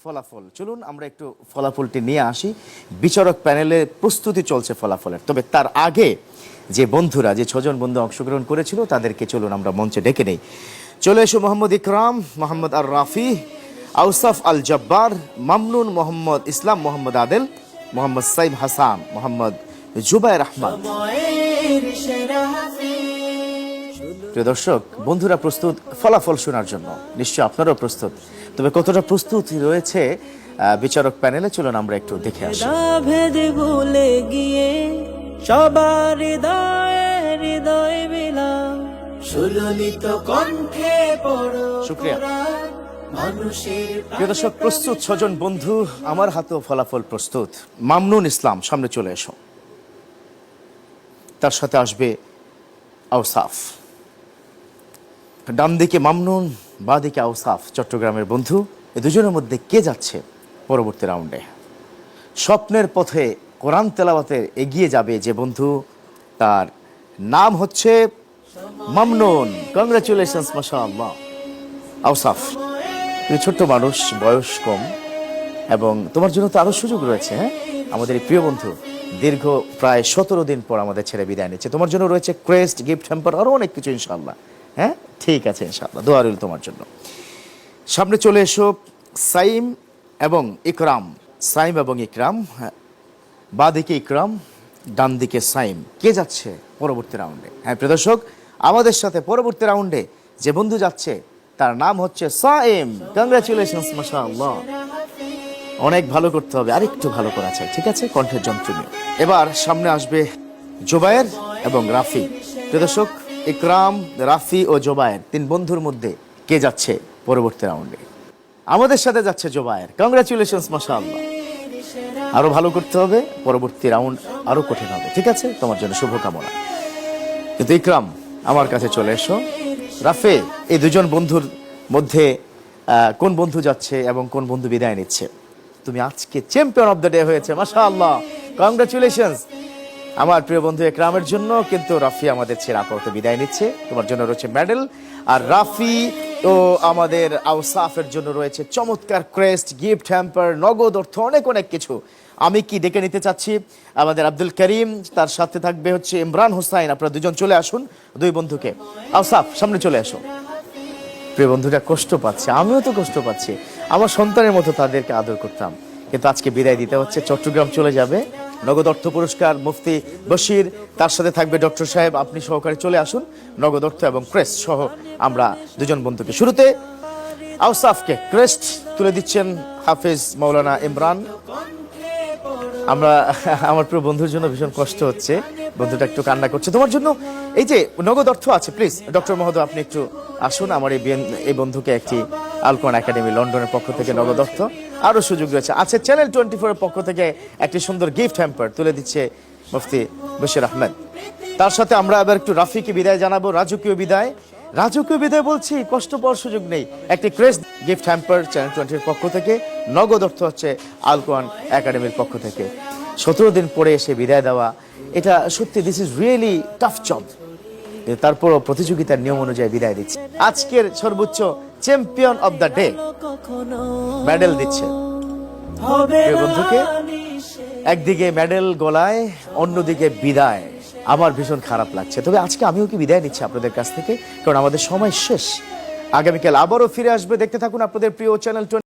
ফলাফল চলুন আমরা একটু ফলাফলটি নিয়ে আসি। বিচারক প্যানেলে প্রস্তুতি চলছে ফলাফলের, তবে তার আগে যে বন্ধুরা যে 6 জন বন্ধু অংশগ্রহণ করেছিল তাদেরকে চলুন আমরা মঞ্চে ডেকে নেই। চলে এসো মোহাম্মদ ইকরাম, মোহাম্মদ আর রাফি, আউসাফ আল জব্বার, মামনুন, মোহাম্মদ ইসলাম, মোহাম্মদ আদেল, মোহাম্মদ সাইব হাসান, মোহাম্মদ জুবায়ের আহমদ। প্রিয় দর্শক, বন্ধুরা প্রস্তুত ফলাফল শোনার জন্য, নিশ্চয় আপনারাও প্রস্তুত। তবে কতটা প্রস্তুতি রয়েছে বিচারক প্যানেলে চলুন আমরা একটু দেখে আসি। ভেদে ভুলে গিয়ে সবার হৃদয় মিলাম, সুললিত কণ্ঠে পড়ো শুকরিয়া। মানুষের। প্রিয় দর্শক, প্রস্তুত 6 জন বন্ধু, আমার হাতেও ফলাফল প্রস্তুত। মামনুন ইসলাম সামনে চলে এসো, তার সাথে আসবে আউসাফ। ডান দিকে মামনুন, বাঁ দিকে আউসাফ, চট্টগ্রামের বন্ধু। এই দুজনের মধ্যে কে যাচ্ছে পরবর্তী রাউন্ডে? স্বপ্নের পথে কোরআন তেলাওয়াতে এগিয়ে যাবে যে বন্ধু, তার নাম হচ্ছে মামনুন। কংগ্রাচুলেশনস, মাশাআল্লাহ। আউসাফ, তুমি ছোট্ট মানুষ, বয়স কম, এবং তোমার জন্য তো আরো সুযোগ রয়েছে। হ্যাঁ, আমাদের এই প্রিয় বন্ধু দীর্ঘ প্রায় 17 দিন পর আমাদের ছেড়ে বিদায় নিচ্ছে। তোমার জন্য রয়েছে ক্রেস্ট, গিফট হ্যাম্পার, আরো অনেক কিছু ইনশাআল্লাহ। হ্যাঁ, ঠিক আছে, ইনশাআল্লাহ দোয়া রইল তোমার জন্য। সামনে চলে এসো সাইম এবং ইকরাম। সাইম এবং ইকরাম, বাঁ দিকে ইকরাম, ডান দিকে সাইম। কে যাচ্ছে পরবর্তী রাউন্ডে? হ্যাঁ প্রিয় দর্শক, আমাদের সাথে পরবর্তী রাউন্ডে যে বন্ধু যাচ্ছে তার নাম হচ্ছে সাইম। কংগ্রাচুলেশনস, মাশাআল্লাহ। অনেক ভালো করতে হবে, আরেকটু ভালো করা চাই, ঠিক আছে, কণ্ঠের যন্ত্র নিয়ে। এবার সামনে আসবে জুবায়ের এবং রাফি। প্রিয় দর্শক, ইকরাম, রাফি ও জুবায়ের 3 বন্ধুর মধ্যে কে যাচ্ছে পরবর্তী রাউন্ডে? আমাদের সাথে যাচ্ছে জুবায়ের। কংগ্রাচুলেশনস, মাশাআল্লাহ। আরো ভালো করতে হবে, পরবর্তী রাউন্ড আরো কঠিন হবে, ঠিক আছে, তোমার জন্য শুভকামনা। কিন্তু ইকরাম, আমার কাছে চলে এসো। রাফি, এই 2 জন বন্ধুর মধ্যে কোন বন্ধু যাচ্ছে এবং কোন বন্ধু বিদায় নিচ্ছে? তুমি আজকে চ্যাম্পিয়ন অফ দ্য ডে হয়েছে, মাশাআল্লাহ। কংগ্রাচুলেশনস আমার প্রিয় বন্ধু ইকরামের জন্য। কিন্তু রাফি আমাদের ছেড়ে আপাতত বিদায় নিচ্ছে, তোমার জন্য রয়েছে মেডেল। আর রাফি ও আমাদের আউসাফের জন্য রয়েছে চমৎকার ক্রেস্ট, গিফট হ্যাম্পার, নগদ অর্থ, অনেক অনেক কিছু। আমি কি ডেকে নিতে চাচ্ছি আমাদের আব্দুল করিম, তার সাথে থাকবে হচ্ছে ইমরান হোসাইন। আপনারা 2 জন চলে আসুন, 2 বন্ধুকে। আউসাফ, সামনে চলে আসো। প্রিয় বন্ধুরা কষ্ট পাচ্ছে, আমিও তো কষ্ট পাচ্ছি। আমার সন্তানের মতো তাদেরকে আদর করতাম, কিন্তু আজকে বিদায় দিতে হচ্ছে। চট্টগ্রাম চলে যাবে নগদ অর্থ পুরস্কার মুফতি বশির, তার সাথে থাকবে ডক্টর সাহেব। আপনি সহকারে চলে আসুন, নগদ অর্থ এবং ক্রেস্ট সহ আমরা 2 জন বন্ধুকে। শুরুতে আউসাফকে ক্রেস্ট তুলে দিচ্ছেন হাফেজ মাওলানা ইমরান। আমরা আমার প্রিয় বন্ধুর জন্য ভীষণ কষ্ট হচ্ছে, বন্ধুটা একটু কান্না করছে তোমার জন্য। এই যে নগদ অর্থ আছে, প্লিজ ডক্টর মহোদয় আপনি একটু আসুন। আমার এই বন্ধুকে একটি আল কোরআন একাডেমি লন্ডনের পক্ষ থেকে নগদ অর্থ, আরো সুযোগ রয়েছে। আছে চ্যানেল 24 এর পক্ষ থেকে একটি সুন্দর গিফট হ্যাম্পার তুলে দিচ্ছে মুফতি বশির আহমেদ। তার সাথে আমরা এবার একটু রাফিকে বিদায় জানাবো, রাজকীয় বিদায়। রাজকীয় বিদায় বলছি, কষ্ট পাওয়ার সুযোগ নেই। একটি ক্রেস্ট গিফট হ্যাম্পার চ্যানেল 20 এর পক্ষ থেকে, নগদ অর্থ হচ্ছে আল কোরআন একাডেমির পক্ষ থেকে। 17 দিন পরে এসে বিদায় দেওয়া, এটা সত্যি this is really tough job. তারপরও প্রতিযোগিতার নিয়ম অনুযায়ী বিদায় দিচ্ছে। আজকের সর্বোচ্চ champion of the day medal দিচ্ছে বন্ধুকে। একদিকে মেডেল গলায়, অন্যদিকে বিদায়। আমার ভীষণ খারাপ লাগছে, তবে আজকে আমিও কি বিদায় নিচ্ছি আপনাদের কাছ থেকে, কারণ আমাদের সময় শেষ। আগামীকাল আবারও ফিরে আসবে, দেখতে থাকুন আপনাদের প্রিয় চ্যানেল 20।